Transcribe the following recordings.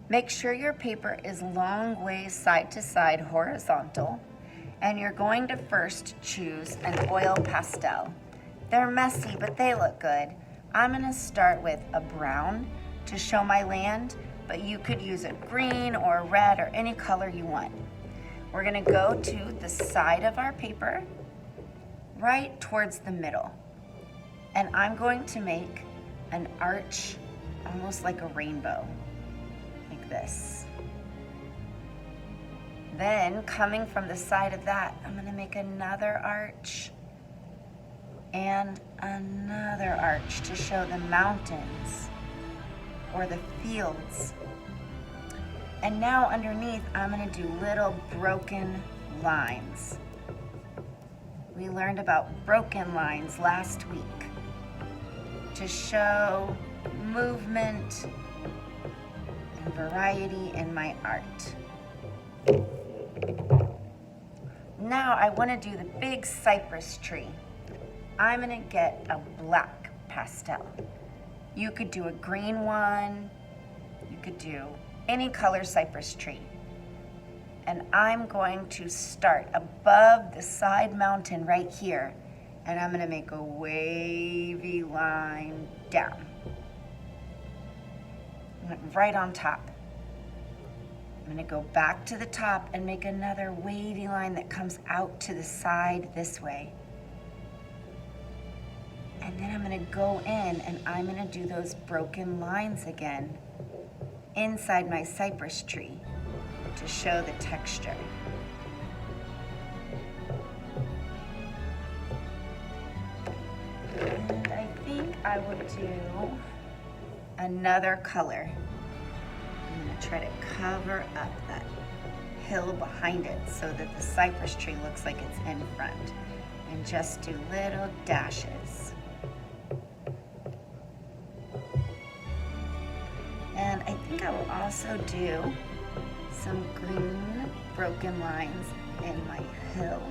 Make sure your paper is long ways side to side horizontal, and you're going to first choose an oil pastel. They're messy, but they look good. I'm gonna start with a brown to show my land, but you could use a green or a red or any color you want. We're gonna go to the side of our paper, right towards the middle. And I'm going to make an arch, almost like a rainbow, like this. Then coming from the side of that, I'm gonna make another arch and another arch to show the mountains or the fields. And now underneath, I'm gonna do little broken lines. We learned about broken lines last week to show movement and variety in my art. Now I want to do the big cypress tree. I'm going to get a black pastel. You could do a green one. You could do any color cypress tree. And I'm going to start above the side mountain right here. And I'm going to make a wavy line down. Right on top. I'm gonna go back to the top and make another wavy line that comes out to the side this way. And then I'm gonna go in and I'm gonna do those broken lines again inside my cypress tree to show the texture. And I think I would do another color. I'm gonna try to cover up that hill behind it so that the cypress tree looks like it's in front, and just do little dashes. And I think I will also do some green broken lines in my hill.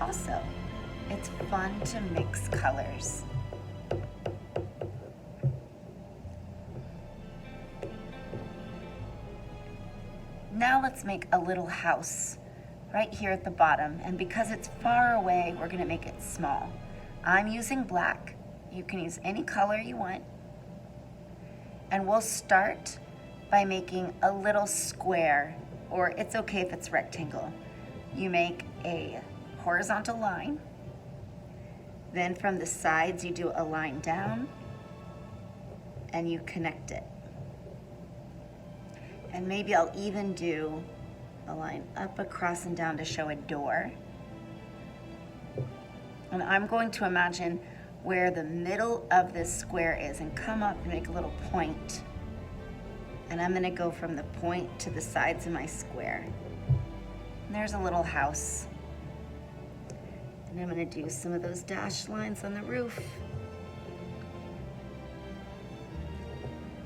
Also, it's fun to mix colors. Now let's make a little house right here at the bottom, and because it's far away, we're gonna make it small. I'm using black. You can use any color you want. And we'll start by making a little square, or it's okay if it's rectangle. You make a horizontal line, then from the sides you do a line down, and you connect it. And maybe I'll even do a line up, across, and down to show a door. And I'm going to imagine where the middle of this square is and come up and make a little point. And I'm gonna go from the point to the sides of my square. And there's a little house. And I'm gonna do some of those dashed lines on the roof.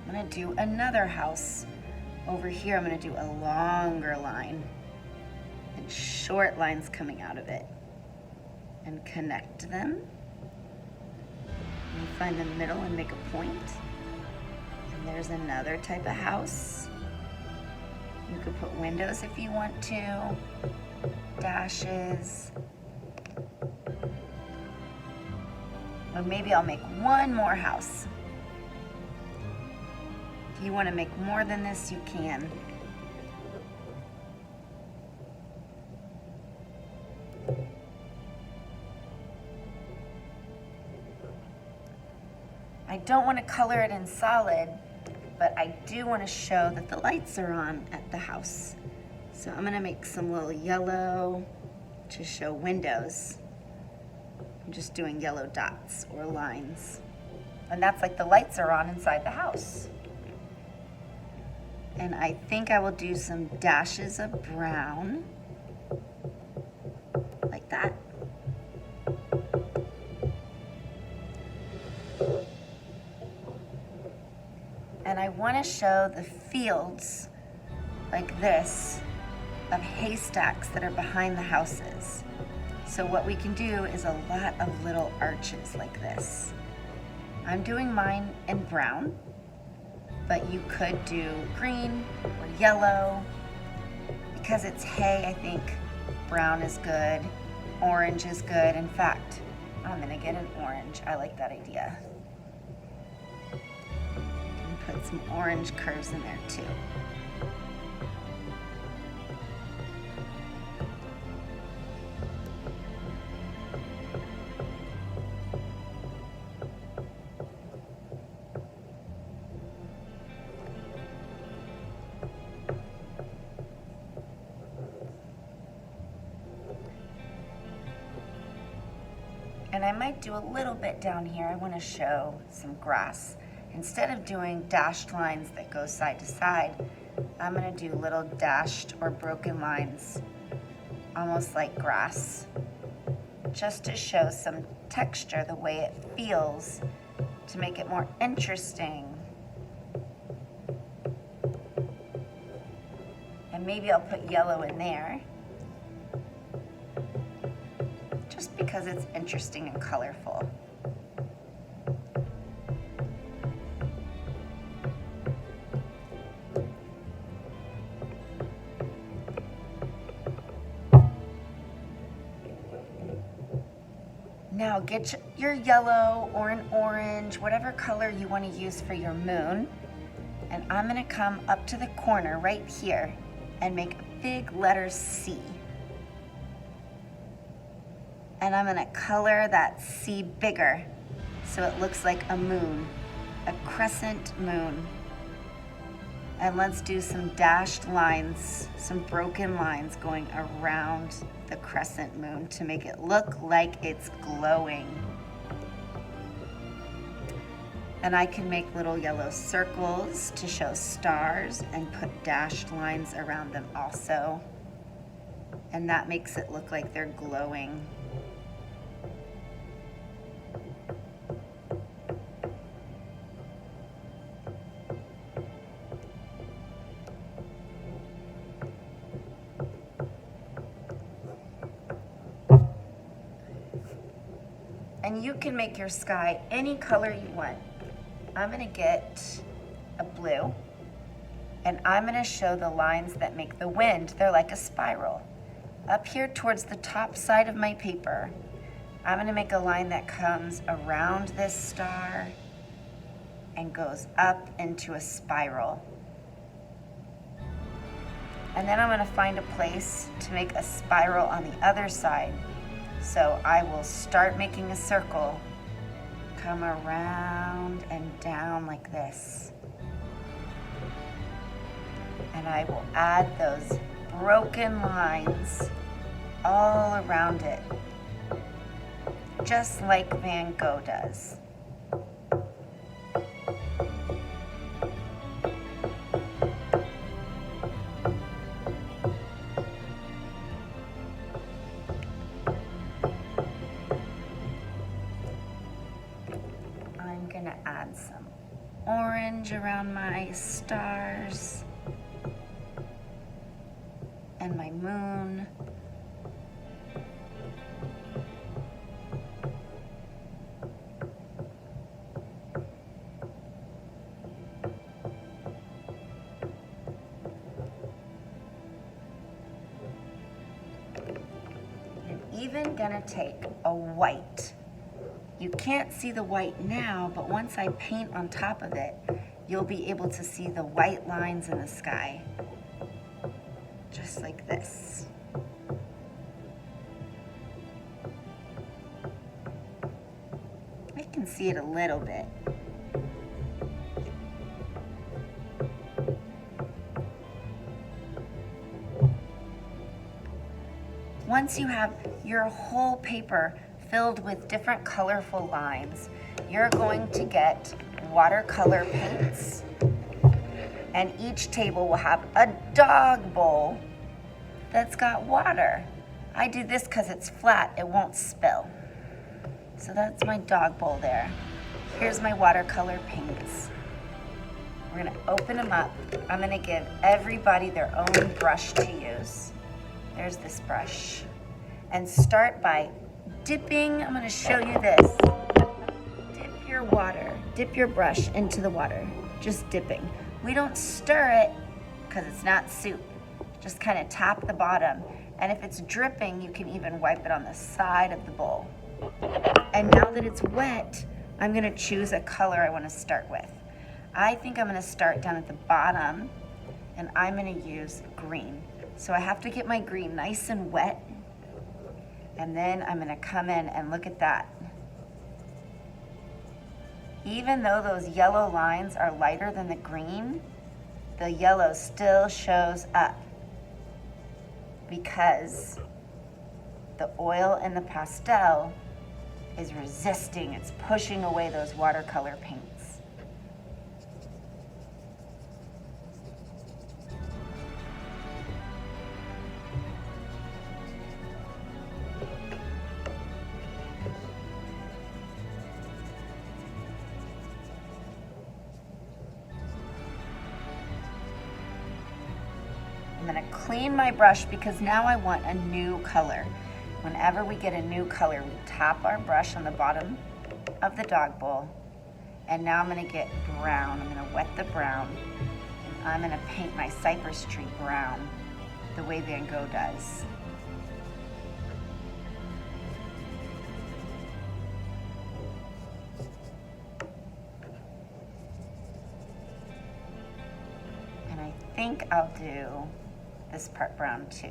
I'm gonna do another house. Over here, I'm gonna do a longer line and short lines coming out of it and connect them. And find the middle and make a point. And there's another type of house. You could put windows if you want to, dashes. Or maybe I'll make one more house. If you want to make more than this, you can. I don't want to color it in solid, but I do want to show that the lights are on at the house. So I'm going to make some little yellow to show windows. I'm just doing yellow dots or lines. And that's like the lights are on inside the house. And I think I will do some dashes of brown, like that. And I want to show the fields like this of haystacks that are behind the houses. So what we can do is a lot of little arches like this. I'm doing mine in brown. but you could do green or yellow. Because it's hay, I think brown is good, orange is good. In fact, I'm gonna get an orange. I like that idea. And put some orange curves in there too. And I might do a little bit down here. I want to show some grass. Instead of doing dashed lines that go side to side, I'm going to do little dashed or broken lines, almost like grass, just to show some texture, the way it feels, to make it more interesting. And maybe I'll put yellow in there, just because it's interesting and colorful. Now get your yellow or an orange, whatever color you want to use for your moon. And I'm going to come up to the corner right here and make a big letter C. And I'm gonna color that C bigger so it looks like a moon, a crescent moon. And let's do some dashed lines, some broken lines going around the crescent moon to make it look like it's glowing. And I can make little yellow circles to show stars and put dashed lines around them also. And that makes it look like they're glowing. And you can make your sky any color you want. I'm gonna get a blue, and I'm gonna show the lines that make the wind. They're like a spiral. Up here towards the top side of my paper, I'm gonna make a line that comes around this star and goes up into a spiral. And then I'm gonna find a place to make a spiral on the other side. So I will start making a circle, come around and down like this. And I will add those broken lines all around it, just like Van Gogh does. I'm gonna add some orange around my stars and my moon. And even gonna take a white. You can't see the white now, but once I paint on top of it, you'll be able to see the white lines in the sky. Just like this. I can see it a little bit. Once you have your whole paper filled with different colorful lines, you're going to get watercolor paints. And each table will have a dog bowl that's got water. I do this because it's flat, it won't spill. So that's my dog bowl there. Here's my watercolor paints. We're gonna open them up. I'm gonna give everybody their own brush to use. There's this brush. And start by dipping, I'm gonna show you this. Dip your brush into the water. just dipping. We don't stir it because it's not soup. Just kind of tap the bottom. And if it's dripping, you can even wipe it on the side of the bowl. And now that it's wet, I'm gonna choose a color I wanna start with. I think I'm gonna start down at the bottom, and I'm gonna use green. So I have to get my green nice and wet, and then I'm gonna come in and look at that. Even though those yellow lines are lighter than the green, the yellow still shows up because the oil in the pastel is resisting, it's pushing away those watercolor paints. I'm gonna clean my brush because now I want a new color. Whenever we get a new color, we tap our brush on the bottom of the dog bowl. And now I'm gonna get brown. I'm gonna wet the brown. And I'm gonna paint my Cypress Tree brown the way Van Gogh does. And I think I'll do this part brown too.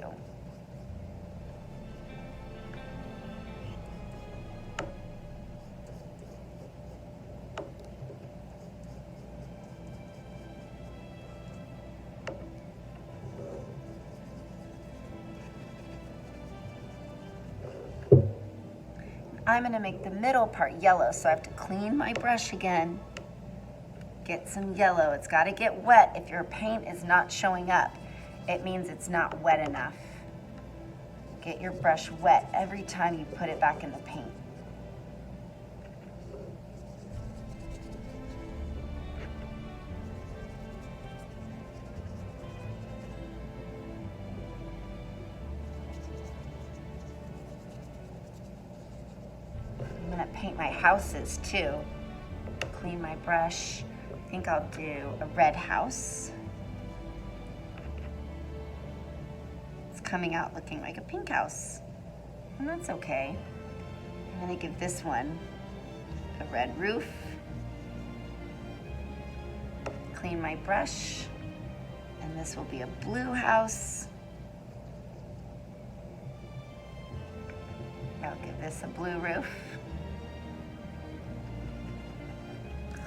I'm gonna make the middle part yellow, so I have to clean my brush again, get some yellow. It's gotta get wet. If your paint is not showing up, it means it's not wet enough. Get your brush wet every time you put it back in the paint. I'm gonna paint my houses too. Clean my brush. I think I'll do a red house. Coming out looking like a pink house, and that's okay. I'm gonna give this one a red roof. Clean my brush, and this will be a blue house. I'll give this a blue roof.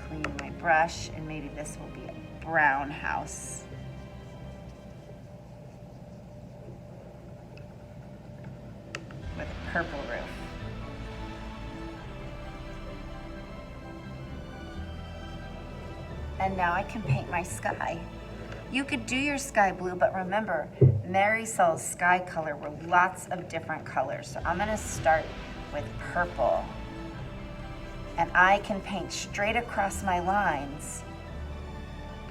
Clean my brush, and maybe this will be a brown house. With a purple roof. And now I can paint my sky. You could do your sky blue, but remember, Marisol's sky color were lots of different colors. So I'm gonna start with purple. And I can paint straight across my lines,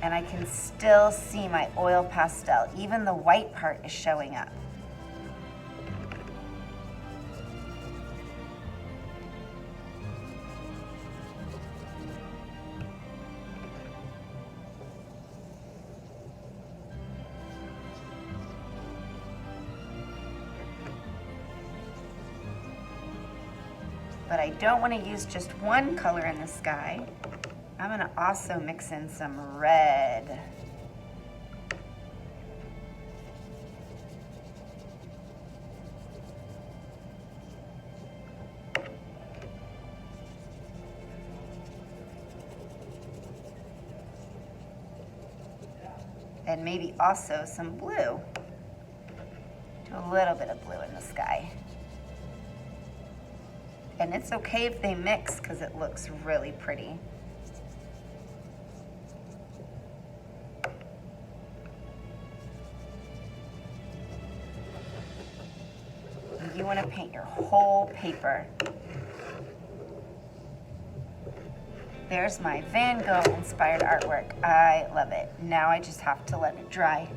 and I can still see my oil pastel. Even the white part is showing up. But I don't want to use just one color in the sky. I'm going to also mix in some red. And maybe also some blue. Do a little bit of blue in the sky. And it's okay if they mix because it looks really pretty. You want to paint your whole paper. There's my Van Gogh inspired artwork. I love it. Now I just have to let it dry.